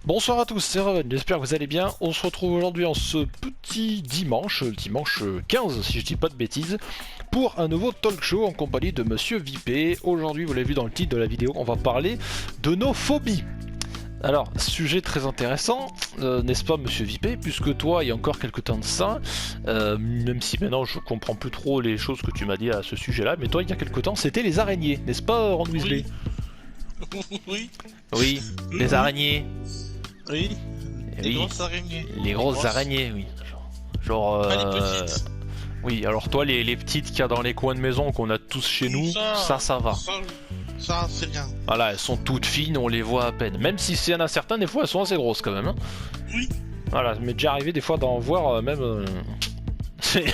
Bonsoir à tous, c'est Raven, j'espère que vous allez bien. On se retrouve aujourd'hui en ce petit dimanche, dimanche 15 si je dis pas de bêtises, pour un nouveau talk show en compagnie de Monsieur Vipé. Aujourd'hui, vous l'avez vu dans le titre de la vidéo, on va parler de nos phobies. Alors, sujet très intéressant, n'est-ce pas Monsieur Vipé, puisque toi, il y a encore quelques temps de ça, même si maintenant je comprends plus trop les choses que tu m'as dit à ce sujet-là, mais toi, il y a quelques temps, c'était les araignées, n'est-ce pas Ron Weasley? Oui, Oui, les araignées. oui, les Oui, grosses araignées. les grosses araignées, oui. Genre, Pas les petites. oui, alors toi, les petites qu'il y a dans les coins de maison qu'on a tous chez nous, ça va. Ça, c'est bien. Voilà, elles sont toutes fines, on les voit à peine. Même si s'il y en a certains, des fois, elles sont assez grosses quand même. Hein. Oui. Voilà, ça m'est déjà arrivé des fois d'en voir même...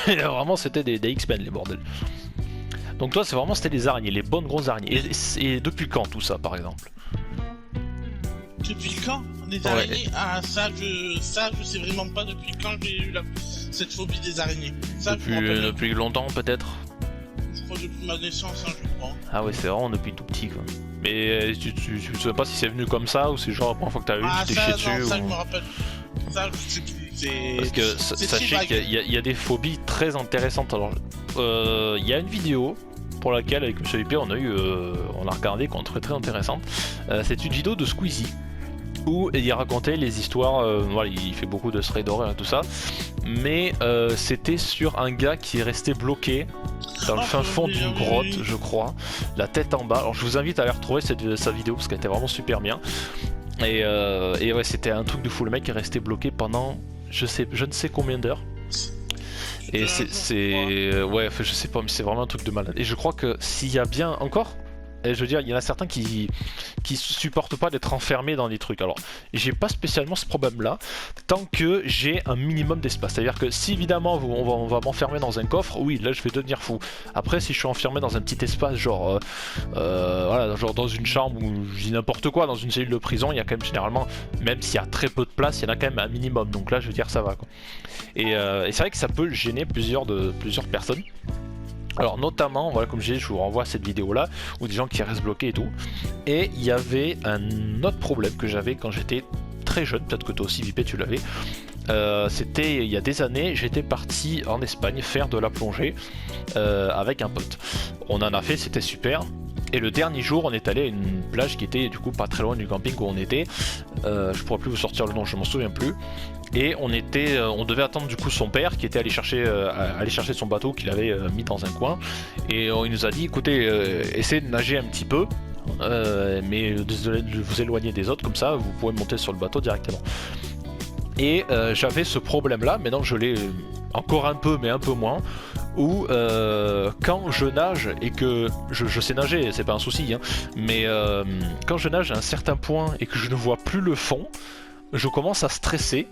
vraiment, c'était des X-Men, les bordels. Donc toi, c'est vraiment, c'était des araignées, les bonnes grosses araignées. Et depuis quand tout ça, par exemple? Depuis quand les araignées? Ah, ça, je sais vraiment pas depuis quand j'ai eu cette phobie des araignées. Ça, Depuis longtemps, peut-être? Je crois depuis ma naissance, hein, je crois. Ah ouais, c'est vraiment depuis tout petit, quoi. Mais tu sais pas si c'est venu comme ça ou c'est genre la première fois que t'as eu, tu t'es chié dessus non, ça, ou... je me rappelle. Ça, je sais plus. Parce que sachez qu'il y a des phobies très intéressantes. Alors, il y a une vidéo pour laquelle avec Monsieur VP on a regardé qu'on trouvait très intéressante. C'est une vidéo de Squeezie où il racontait les histoires. Voilà, il fait beaucoup de thread d'horreur et tout ça, mais c'était sur un gars qui est resté bloqué dans le fin fond d'une grotte, je crois, la tête en bas. Alors je vous invite à aller retrouver sa vidéo parce qu'elle était vraiment super bien. Et ouais, c'était un truc de fou. Le mec est resté bloqué pendant je ne sais combien d'heures. Et ouais, je sais pas, mais c'est vraiment un truc de malade. Et je crois que s'il y a bien encore, et je veux dire, il y en a certains qui supportent pas d'être enfermés dans des trucs. Alors, j'ai pas spécialement ce problème-là, tant que j'ai un minimum d'espace. C'est-à-dire que si évidemment on va m'enfermer dans un coffre, oui, là je vais devenir fou. Après, si je suis enfermé dans un petit espace, genre, voilà, genre dans une chambre ou je dis n'importe quoi, dans une cellule de prison, il y a quand même généralement, même s'il y a très peu de place, il y en a quand même un minimum. Donc là, je veux dire, ça va, quoi. Et c'est vrai que ça peut gêner plusieurs personnes. Alors notamment, voilà, comme je vous renvoie à cette vidéo là, où des gens qui restent bloqués et tout. Et il y avait un autre problème que j'avais quand j'étais très jeune, peut-être que toi aussi Vipé tu l'avais. C'était il y a des années, j'étais parti en Espagne faire de la plongée avec un pote. On en a fait, c'était super. Et le dernier jour, on est allé à une plage qui était du coup pas très loin du camping où on était. Je pourrais plus vous sortir le nom, je m'en souviens plus. Et on devait attendre du coup son père qui était allé chercher son bateau qu'il avait mis dans un coin. Et il nous a dit, écoutez, essayez de nager un petit peu, mais désolé de vous éloigner des autres, comme ça vous pouvez monter sur le bateau directement. Et j'avais ce problème là, maintenant je l'ai encore un peu mais un peu moins, où quand je nage et que je sais nager, c'est pas un souci, hein, mais quand je nage à un certain point et que je ne vois plus le fond, je commence à stresser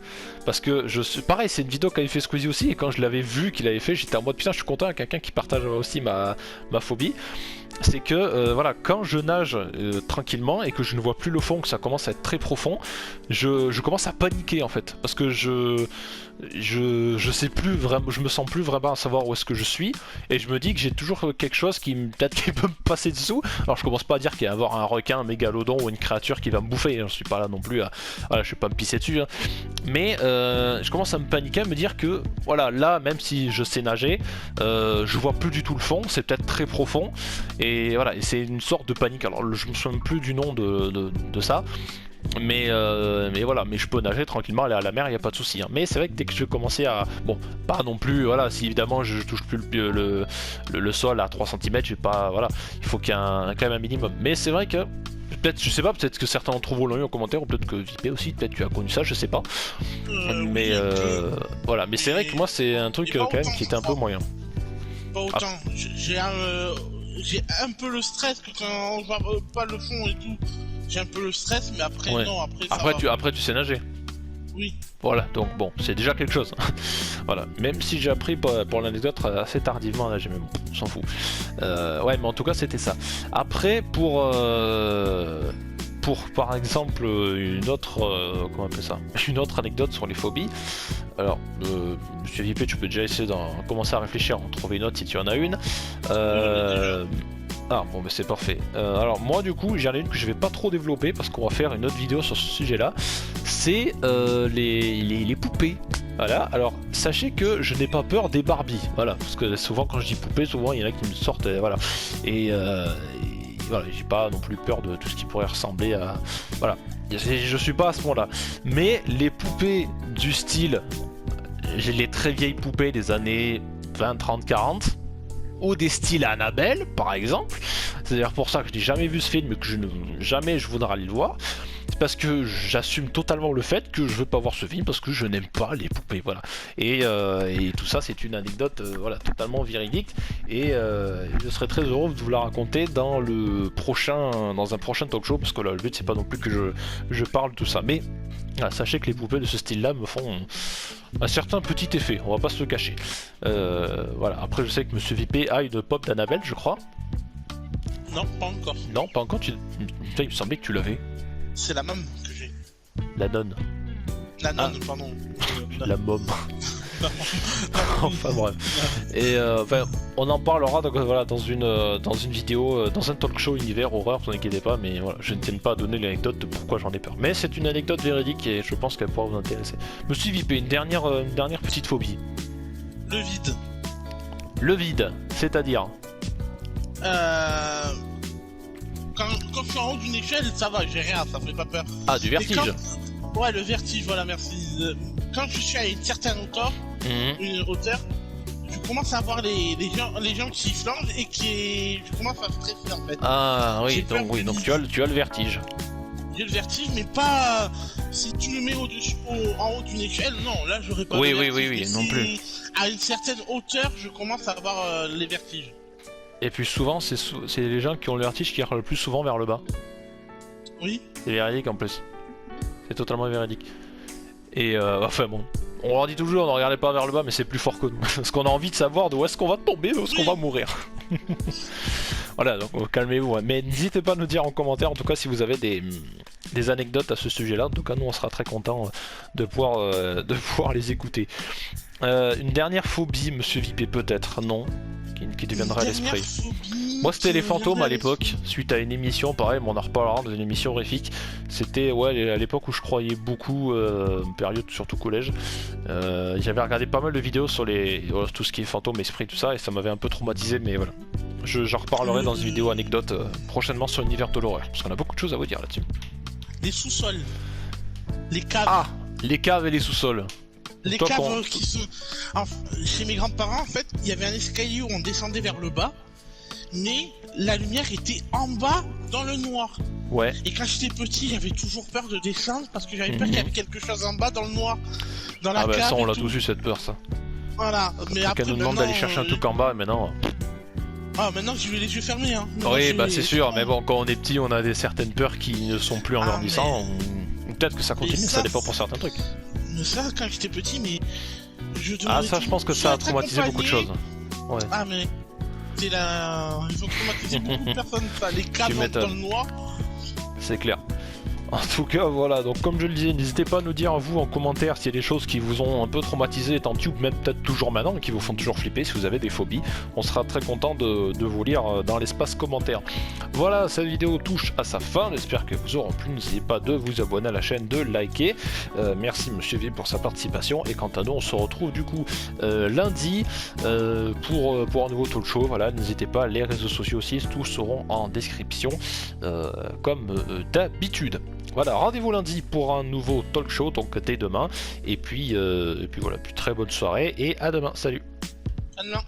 parce que pareil, c'est une vidéo qu'avait fait Squeezie aussi, et quand je l'avais vu qu'il avait fait, j'étais en mode putain, je suis content à quelqu'un qui partage aussi ma phobie. C'est que voilà, quand je nage tranquillement et que je ne vois plus le fond, que ça commence à être très profond, je commence à paniquer en fait, parce que je sais plus vraiment, je me sens plus vraiment à savoir où est-ce que je suis, et je me dis que j'ai toujours quelque chose qui peut-être qui peut me passer dessous. Alors je commence pas à dire qu'il va y avoir un requin, un mégalodon ou une créature qui va me bouffer, je suis pas là non plus à, voilà, je vais pas me pisser dessus, hein. Mais je commence à me paniquer, à me dire que voilà, là même si je sais nager, je vois plus du tout le fond, c'est peut-être très profond, et voilà, et c'est une sorte de panique. Alors je me souviens plus du nom de ça, mais voilà, mais je peux nager tranquillement, aller à la mer, il n'y a pas de souci, hein. Mais c'est vrai que dès que je commençais à, bon, pas non plus, voilà, si évidemment je touche plus le sol à 3 cm, j'ai pas, voilà, il faut qu'il y ait quand même un minimum. Mais c'est vrai que peut-être, je sais pas, peut-être que certains d'entre vous l'ont eu en commentaire, ou peut-être que Vipé aussi, peut-être tu as connu ça, je sais pas. Mais voilà, mais c'est vrai que moi c'est un truc quand même qui était un peu moyen. Pas autant, j'ai un peu le stress que quand on voit pas le fond et tout. J'ai un peu le stress, mais après ouais. Non, après tu sais nager. Oui. Voilà, donc bon, c'est déjà quelque chose. Voilà, même si j'ai appris pour l'anecdote assez tardivement à nager, mais bon, on s'en fout. Ouais, mais en tout cas c'était ça. Après, pour par exemple une autre, comment on appelle ça, une autre anecdote sur les phobies. Alors, Monsieur Vipé, tu peux déjà essayer de commencer à réfléchir, en trouver une autre si tu en as une. Ah bon, mais c'est parfait. Alors moi du coup j'en ai une que je vais pas trop développer parce qu'on va faire une autre vidéo sur ce sujet là. c'est les poupées. Voilà, alors sachez que je n'ai pas peur des Barbie, voilà, parce que souvent quand je dis poupée, souvent il y en a qui me sortent, voilà, et voilà, j'ai pas non plus peur de tout ce qui pourrait ressembler à, voilà, je suis pas à ce point-là, mais les poupées du style, j'ai les très vieilles poupées des années 20, 30, 40, ou des styles Annabelle par exemple, c'est d'ailleurs pour ça que je n'ai jamais vu ce film et que jamais je voudrais aller le voir. C'est parce que j'assume totalement le fait que je veux pas voir ce film parce que je n'aime pas les poupées, voilà. Et tout ça, c'est une anecdote, voilà, totalement véridique. Et je serais très heureux de vous la raconter dans un prochain talk show, parce que là, le but c'est pas non plus que je parle tout ça. Mais voilà, sachez que les poupées de ce style-là me font un certain petit effet. On va pas se le cacher. Voilà. Après, je sais que Monsieur VP a une pop d'Annabelle, je crois. Non, pas encore. Non, pas encore. Putain, il me semblait que tu l'avais. C'est la môme que j'ai. La nonne. La nonne, pardon. La môme. Enfin bref. Et enfin, on en parlera donc, voilà, dans une vidéo, dans un talk show univers horreur, vous inquiétez pas, mais voilà, je ne tiens pas à donner l'anecdote de pourquoi j'en ai peur. Mais c'est une anecdote véridique et je pense qu'elle pourra vous intéresser. Monsieur VP, une dernière petite phobie. Le vide. Le vide, c'est-à-dire Quand je suis en haut d'une échelle, ça va, j'ai rien, ça me fait pas peur. Ah, du vertige. Ouais, le vertige, voilà, merci. Quand je suis à une certaine hauteur, je commence à voir les gens qui flangent et je commence à stresser en fait. Ah oui, donc tu as le vertige. J'ai le vertige, mais pas si tu me mets en haut d'une échelle, non, là j'aurais pas oui, le vertige. Oui, non plus. À une certaine hauteur, je commence à avoir les vertiges. Et puis souvent, c'est les gens qui ont le vertige qui regardent le plus souvent vers le bas. Oui. C'est véridique en plus. C'est totalement véridique. Et enfin bon, on leur dit toujours, ne regardez pas vers le bas, mais c'est plus fort que nous. Parce qu'on a envie de savoir d'où est-ce qu'on va tomber, d'où est-ce qu'on va mourir. Voilà, donc calmez-vous. Hein. Mais n'hésitez pas à nous dire en commentaire, en tout cas, si vous avez des anecdotes à ce sujet-là. En tout cas, nous, on sera très contents de pouvoir les écouter. Une dernière phobie, Monsieur VP, peut-être, non, qui deviendra à l'esprit. Moi, c'était les fantômes à l'époque, suite à une émission, pareil, mais on en reparlera dans une émission horrifique. C'était, ouais, à l'époque où je croyais beaucoup, période surtout collège. J'avais regardé pas mal de vidéos sur tout ce qui est fantômes, esprits, tout ça, et ça m'avait un peu traumatisé, mais voilà. J'en reparlerai dans une vidéo anecdote prochainement sur l'univers de l'horreur, parce qu'on a beaucoup de choses à vous dire là-dessus. Les sous-sols. Les caves. Ah, les caves et les sous-sols. Les caves qui sont... Alors, chez mes grands-parents, en fait, il y avait un escalier où on descendait vers le bas, mais la lumière était en bas dans le noir. Ouais. Et quand j'étais petit, j'avais toujours peur de descendre parce que j'avais peur qu'il y avait quelque chose en bas dans le noir. Dans la cave. Ça, on l'a tous eu cette peur, ça. Voilà. Mais après, qu'elle nous demande d'aller chercher un truc en bas, mais non. Ah, maintenant je vais les yeux fermés, hein. Oui, bah c'est sûr, mais bon, quand on est petit, on a certaines peurs qui ne sont plus en grandissant. Mais... Peut-être que ça continue, ça dépend pour certains trucs. Mais ça, quand j'étais petit, mais... ça, je pense que ça a traumatisé beaucoup de choses. Ouais. Ah, mais... Ils ont traumatisé beaucoup de personnes, ça, les caves dans le noir. C'est clair. En tout cas, voilà, donc comme je le disais, n'hésitez pas à nous dire, vous, en commentaire, s'il y a des choses qui vous ont un peu traumatisé étant petit, ou même peut-être toujours maintenant, et qui vous font toujours flipper, si vous avez des phobies. On sera très content de vous lire dans l'espace commentaire. Voilà, cette vidéo touche à sa fin, j'espère que vous aurez plu. N'hésitez pas de vous abonner à la chaîne, de liker. Merci Monsieur V pour sa participation, et quant à nous, on se retrouve du coup lundi pour un nouveau talk show. Voilà, n'hésitez pas, les réseaux sociaux aussi, tous seront en description, comme d'habitude. Voilà, rendez-vous lundi pour un nouveau talk show, donc dès demain. Et puis voilà, très bonne soirée et à demain. Salut. À demain.